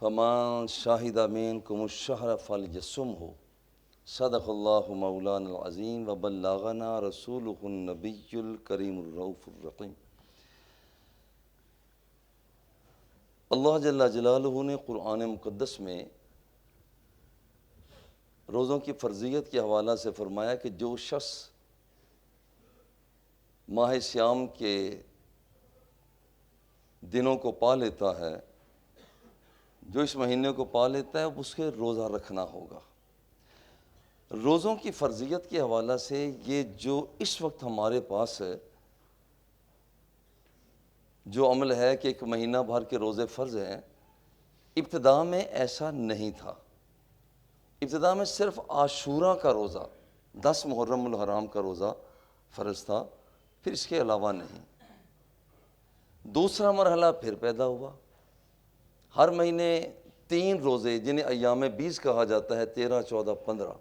فمان شاہد منکم الشہر فلیصمہ صدق اللہ مولانا العظیم وبلغنا رسولہ النبی الکریم الرؤوف الرحیم۔ اللہ جل جلالہ نے قرآن مقدس میں روزوں کی فرضیت کے حوالہ سے فرمایا کہ جو شخص ماہ سیام کے دنوں کو پا لیتا ہے، جو اس مہینے کو پا لیتا ہے، اس کے روزہ رکھنا ہوگا۔ روزوں کی فرضیت کے حوالہ سے یہ جو اس وقت ہمارے پاس ہے جو عمل ہے کہ ایک مہینہ بھر کے روزے فرض ہیں، ابتدا میں ایسا نہیں تھا۔ ابتدا میں صرف عاشوراء کا روزہ 10 محرم الحرام کا روزہ فرض تھا، پھر اس کے علاوہ نہیں۔ دوسرا مرحلہ پھر پیدا ہوا، ہر مہینے 3 روزے جنہیں ایام 20 کہا جاتا ہے، 13، 14، 15،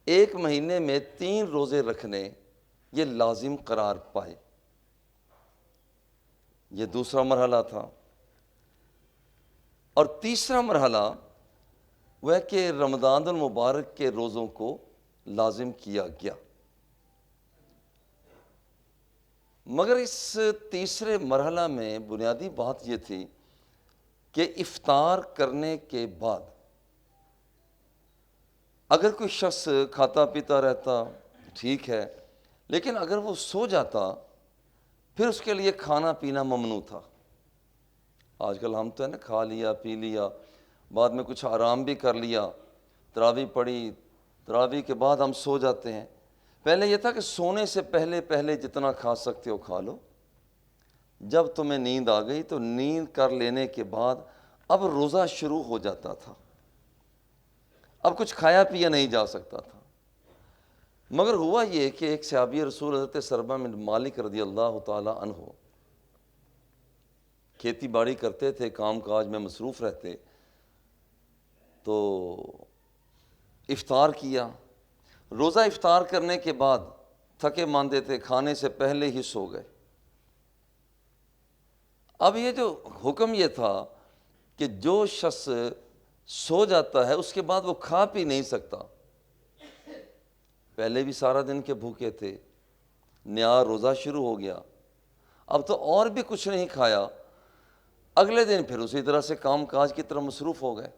ایک مہینے میں 3 روزے رکھنے یہ لازم قرار پائے۔ یہ دوسرا مرحلہ تھا۔ اور تیسرا مرحلہ وہ ہے کہ رمضان المبارک کے روزوں کو لازم کیا گیا۔ مگر اس تیسرے مرحلہ میں بنیادی بات یہ تھی کہ افطار کرنے کے بعد اگر کوئی شخص کھاتا پیتا رہتا ٹھیک ہے، لیکن اگر وہ سو جاتا پھر اس کے لیے کھانا پینا ممنوع تھا۔ آج کل ہم تو ہے نا، کھا لیا پی لیا، بعد میں کچھ آرام بھی کر لیا، تراویح پڑھی، تراویح کے بعد ہم سو جاتے ہیں۔ پہلے یہ تھا کہ سونے سے پہلے جتنا کھا سکتے ہو کھا لو، جب تمہیں نیند آ گئی تو نیند کر لینے کے بعد اب روزہ شروع ہو جاتا تھا، اب کچھ کھایا پیا نہیں جا سکتا تھا۔ مگر ہوا یہ کہ ایک صحابی رسول حضرت سربہ بن مالک رضی اللہ تعالی عنہ کھیتی باڑی کرتے تھے، کام کاج میں مصروف رہتے، تو افطار کیا۔ روزہ افطار کرنے کے بعد تھکے ماندے تھے، کھانے سے پہلے ہی سو گئے۔ اب یہ جو حکم یہ تھا کہ جو شخص سو جاتا ہے اس کے بعد وہ کھا پی نہیں سکتا۔ پہلے بھی سارا دن کے بھوکے تھے، نیا روزہ شروع ہو گیا، اب تو اور بھی کچھ نہیں کھایا، اگلے دن پھر اسی طرح سے کام کاج کی طرح مصروف ہو گئے،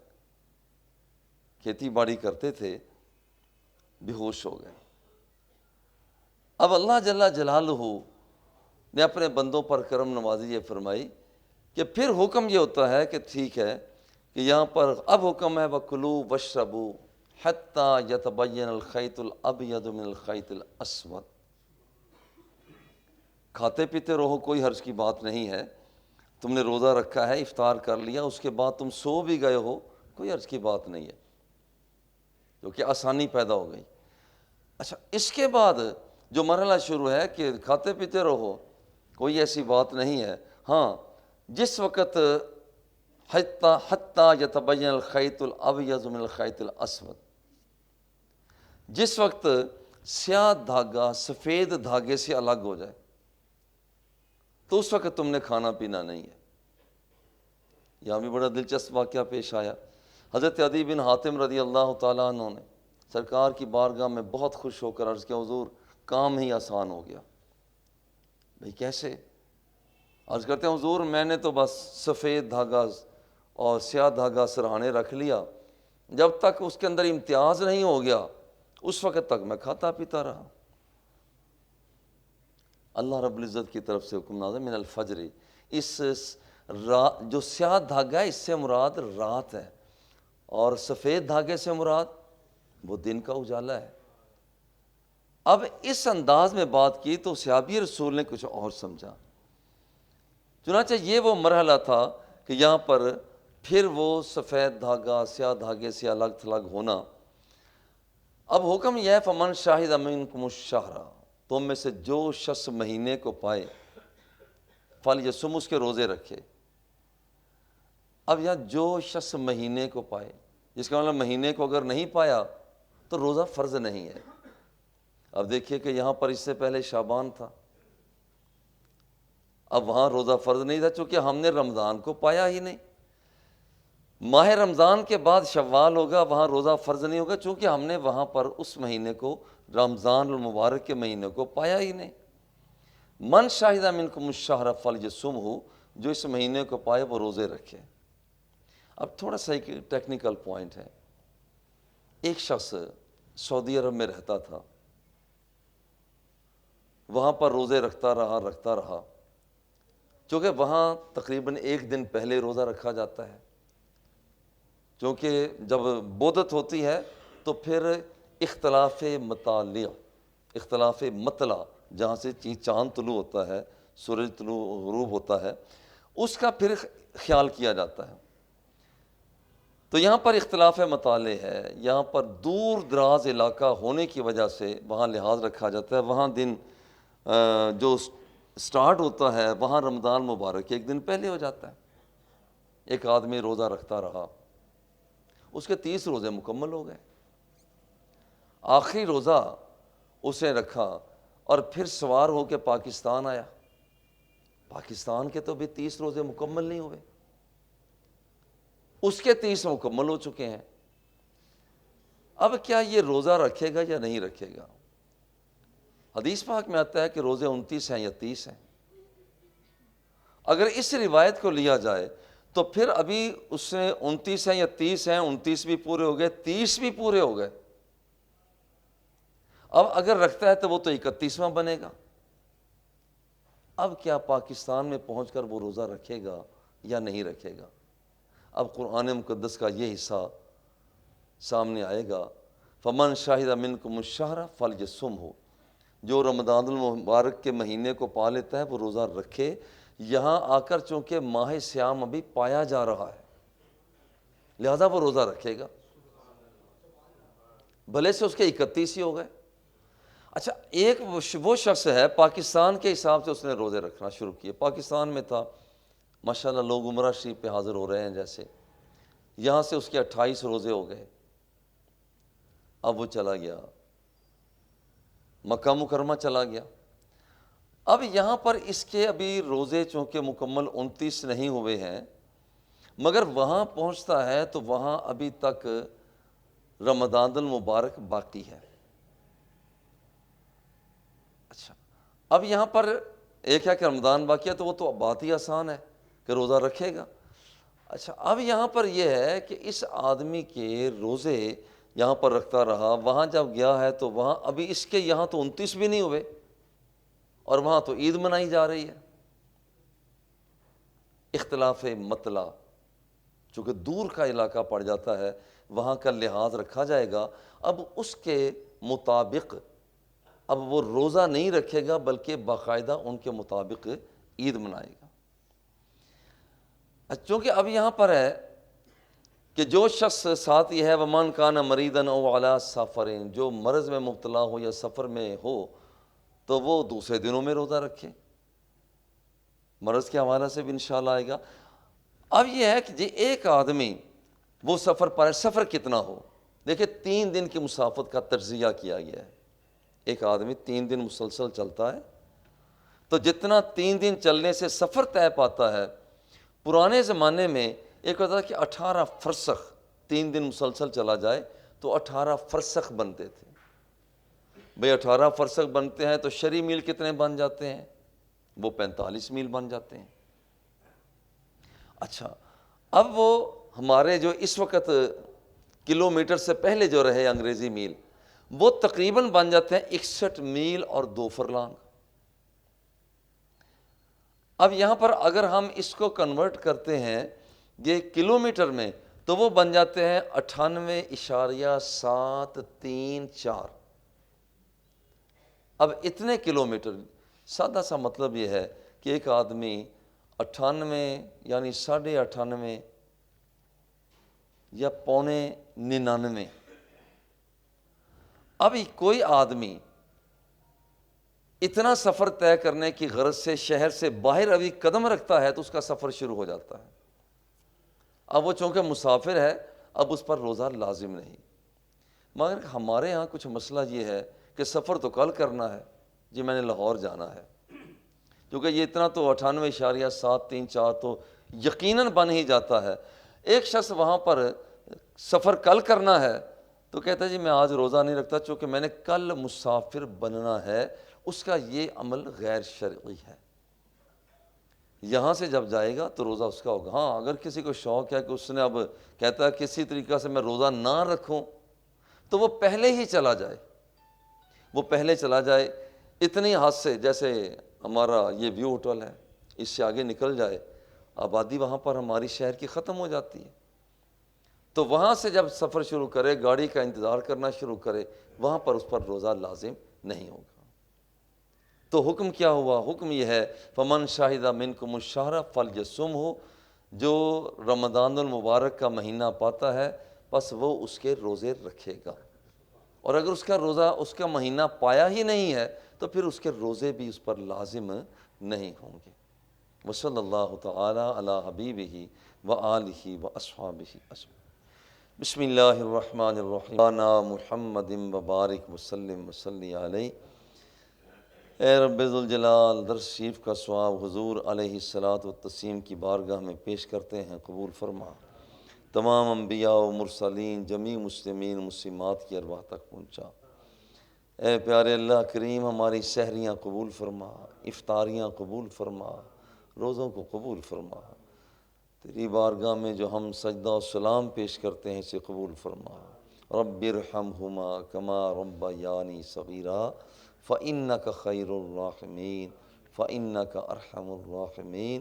کھیتی باڑی کرتے تھے، بے ہوش ہو گئے۔ اب اللہ جل جلالہ نے اپنے بندوں پر کرم نوازی یہ فرمائی کہ پھر حکم یہ ہوتا ہے کہ ٹھیک ہے کہ یہاں پر اب حکم ہے وَكُلُوا وَاشْرَبُوا حَتَّى يَتَبَيَّنَ الْخَيْطُ الْأَبْيَضُ مِنَ الْخَيْطِ الْأَسْوَدِ۔ کھاتے پیتے رہو، کوئی حرج کی بات نہیں ہے، تم نے روزہ رکھا ہے، افطار کر لیا، اس کے بعد تم سو بھی گئے ہو، کوئی حرج کی بات نہیں ہے، کیونکہ آسانی پیدا ہو گئی۔ اچھا، اس کے بعد جو مرحلہ شروع ہے کہ کھاتے پیتے رہو، کوئی ایسی بات نہیں ہے۔ ہاں، جس وقت حتیٰ یتبین الخیط الابیض من الخیط الاسود، جس وقت سیاہ دھاگا سفید دھاگے سے الگ ہو جائے تو اس وقت تم نے کھانا پینا نہیں ہے۔ یہاں بھی بڑا دلچسپ واقعہ پیش آیا۔ حضرت عدی بن حاتم رضی اللہ تعالیٰ عنہ نے سرکار کی بارگاہ میں بہت خوش ہو کر عرض کیا، حضور کام ہی آسان ہو گیا۔ بھئی کیسے؟ عرض کرتے ہیں حضور میں نے تو بس سفید دھاگا اور سیاہ دھاگا سرہانے رکھ لیا، جب تک اس کے اندر امتیاز نہیں ہو گیا اس وقت تک میں کھاتا پیتا رہا۔ اللہ رب العزت کی طرف سے حکم نازل من الفجر، اس جو سیاہ دھاگا ہے اس سے مراد رات ہے، اور سفید دھاگے سے مراد وہ دن کا اجالا ہے۔ اب اس انداز میں بات کی تو صحابی رسول نے کچھ اور سمجھا، چنانچہ یہ وہ مرحلہ تھا کہ یہاں پر پھر وہ سفید دھاگا سیاہ دھاگے سے الگ تھلگ ہونا۔ اب حکم یہ ہے فمن شاہد منکم الشہر، تم میں سے جو شخص مہینے کو پائے فلیصم، اس کے روزے رکھے۔ اب یہاں جو شخص مہینے کو پائے، جس کا مطلب مہینے کو اگر نہیں پایا تو روزہ فرض نہیں ہے۔ اب دیکھیے کہ یہاں پر اس سے پہلے شعبان تھا، اب وہاں روزہ فرض نہیں تھا چونکہ ہم نے رمضان کو پایا ہی نہیں. ماہ رمضان کے بعد شوال ہوگا, وہاں روزہ فرض نہیں ہوگا چونکہ ہم نے وہاں پر اس مہینے کو, رمضان المبارک کے مہینے کو پایا ہی نہیں. من شاہدہ منکم الشہر فلیصمہ, جو اس مہینے کو پائے وہ روزے رکھے. اب تھوڑا سا ایک ٹیکنیکل پوائنٹ ہے. ایک شخص سعودی عرب میں رہتا تھا, وہاں پر روزے رکھتا رہا چونکہ وہاں تقریباً ایک دن پہلے روزہ رکھا جاتا ہے, کیونکہ جب بودت ہوتی ہے تو پھر اختلاف مطلع, جہاں سے چاند طلوع ہوتا ہے, سورج طلوع غروب ہوتا ہے, اس کا پھر خیال کیا جاتا ہے. تو یہاں پر اختلاف مطالع ہے, یہاں پر دور دراز علاقہ ہونے کی وجہ سے وہاں لحاظ رکھا جاتا ہے. وہاں دن جو سٹارٹ ہوتا ہے وہاں رمضان مبارک ایک دن پہلے ہو جاتا ہے. ایک آدمی روزہ رکھتا رہا, اس کے 30 روزے مکمل ہو گئے. آخری روزہ اس نے رکھا اور پھر سوار ہو کے پاکستان آیا. پاکستان کے تو بھی 30 روزے مکمل نہیں ہوئے, اس کے 30 مکمل ہو چکے ہیں. اب کیا یہ روزہ رکھے گا یا نہیں رکھے گا؟ حدیث پاک میں آتا ہے کہ روزے 29 ہیں یا 30 ہیں. اگر اس روایت کو لیا جائے تو پھر ابھی اس سے 29 ہیں یا 30 ہیں, 29 بھی پورے ہو گئے, 30 بھی پورے ہو گئے. اب اگر رکھتا ہے تو وہ تو 31واں بنے گا. اب کیا پاکستان میں پہنچ کر وہ روزہ رکھے گا یا نہیں رکھے گا؟ اب قرآن مقدس کا یہ حصہ سامنے آئے گا, فمن شاہد منکم الشہر فلیصمہ, جو رمضان المبارک کے مہینے کو پا لیتا ہے وہ روزہ رکھے. یہاں آ کر چونکہ ماہ سیام ابھی پایا جا رہا ہے لہذا وہ روزہ رکھے گا, بھلے سے اس کے 31 ہی ہو گئے. اچھا, ایک وہ شخص ہے پاکستان کے حساب سے اس نے روزے رکھنا شروع کیے. پاکستان میں تھا, ماشاءاللہ لوگ عمرہ شریف پہ حاضر ہو رہے ہیں جیسے, یہاں سے اس کے 28 روزے ہو گئے. اب وہ چلا گیا مکہ مکرمہ چلا گیا. اب یہاں پر اس کے ابھی روزے چونکہ مکمل 29 نہیں ہوئے ہیں, مگر وہاں پہنچتا ہے تو وہاں ابھی تک رمضان المبارک باقی ہے. اچھا, اب یہاں پر ایک ہے کہ رمضان باقی ہے تو وہ تو بات ہی آسان ہے کہ روزہ رکھے گا. اچھا, اب یہاں پر یہ ہے کہ اس آدمی کے روزے یہاں پر رکھتا رہا, وہاں جب گیا ہے تو وہاں ابھی اس کے یہاں تو 29 بھی نہیں ہوئے اور وہاں تو عید منائی جا رہی ہے. اختلاف مطلع, چونکہ دور کا علاقہ پڑ جاتا ہے وہاں کا لحاظ رکھا جائے گا. اب اس کے مطابق اب وہ روزہ نہیں رکھے گا بلکہ باقاعدہ ان کے مطابق عید منائے گا. چونکہ اب یہاں پر ہے کہ جو شخص ساتھ یہ ہے ومن کان مریضا او علی سفر, جو مرض میں مبتلا ہو یا سفر میں ہو تو وہ دوسرے دنوں میں روزہ رکھے. مرض کے حوالے سے بھی انشاءاللہ آئے گا. اب یہ ہے کہ جی ایک آدمی وہ سفر پر ہے, سفر کتنا ہو, دیکھیں 3 دن کی مسافت کا تجزیہ کیا گیا ہے. ایک آدمی 3 دن مسلسل چلتا ہے تو جتنا 3 دن چلنے سے سفر طے پاتا ہے, پرانے زمانے میں ایک ہوتا ہے کہ 18 فرسخ 3 دن مسلسل چلا جائے تو 18 فرسخ بنتے تھے. بھئی 18 فرسخ بنتے ہیں تو شرعی میل کتنے بن جاتے ہیں؟ وہ 45 میل بن جاتے ہیں. اچھا, اب وہ ہمارے جو اس وقت کلومیٹر سے پہلے جو رہے انگریزی میل, وہ تقریباً بن جاتے ہیں 61 میل اور 2 فرلانگ. اب یہاں پر اگر ہم اس کو کنورٹ کرتے ہیں یہ کلومیٹر میں تو وہ بن جاتے ہیں 98.734. اب اتنے کلومیٹر, سادہ سا مطلب یہ ہے کہ ایک آدمی 98 یعنی 98.5 یا 99.99. اب کوئی آدمی اتنا سفر طے کرنے کی غرض سے شہر سے باہر ابھی قدم رکھتا ہے تو اس کا سفر شروع ہو جاتا ہے. اب وہ چونکہ مسافر ہے اب اس پر روزہ لازم نہیں. مگر ہمارے ہاں کچھ مسئلہ یہ ہے کہ سفر تو کل کرنا ہے, جی میں نے لاہور جانا ہے, کیونکہ یہ اتنا تو 98.734 تو یقیناً بن ہی جاتا ہے۔ ایک شخص وہاں پر سفر کل کرنا ہے تو کہتا ہے جی میں آج روزہ نہیں رکھتا چونکہ میں نے کل مسافر بننا ہے، اس کا یہ عمل غیر شرعی ہے۔ یہاں سے جب جائے گا تو روزہ اس کا ہوگا۔ ہاں اگر کسی کو شوق ہے کہ اس نے اب کہتا ہے کسی طریقہ سے میں روزہ نہ رکھوں تو وہ پہلے ہی چلا جائے، وہ پہلے چلا جائے اتنی حد سے، جیسے ہمارا یہ ویو ہوٹل ہے، اس سے آگے نکل جائے، آبادی وہاں پر ہماری شہر کی ختم ہو جاتی ہے، تو وہاں سے جب سفر شروع کرے، گاڑی کا انتظار کرنا شروع کرے، وہاں پر اس پر روزہ لازم نہیں ہوگا۔ تو حکم کیا ہوا؟ حکم یہ ہے فمن شاہدہ منکم الشہر فلیصمہ، جو رمضان المبارک کا مہینہ پاتا ہے بس وہ اس کے روزے رکھے گا، اور اگر اس کا روزہ اس کا مہینہ پایا ہی نہیں ہے تو پھر اس کے روزے بھی اس پر لازم نہیں ہوں گے۔ وصلی اللہ تعالی علی حبیبہ وآلہ واصحابہ اجمعین۔ بسم اللہ الرحمن الرحیم۔ انا محمد وبارک وسلم وصلی علیہ۔ اے رب ذوالجلال، درس شریف کا ثواب حضور علیہ الصلاۃ والتسلیم کی بارگاہ میں پیش کرتے ہیں، قبول فرما۔ تمام انبیاء و مرسلین، جمیع مسلمین مسلمات کی ارواح تک پہنچا۔ اے پیارے اللہ کریم، ہماری سحریاں قبول فرما، افطاریاں قبول فرما، روزوں کو قبول فرما۔ تیری بارگاہ میں جو ہم سجدہ و سلام پیش کرتے ہیں اسے قبول فرما۔ رب ارحمہما کما ربیانی صغیرا فإنک خیر الراحمین فإنک ارحم الراحمین۔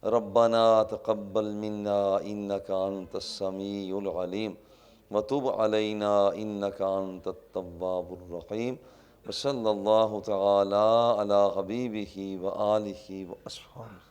ربنا تقبل منا انک انت السمیع العلیم وتب علینا انک انت التواب الرحیم۔ وصلی اللہ تعالی علی حبیبہ وآلہ واصحابہ۔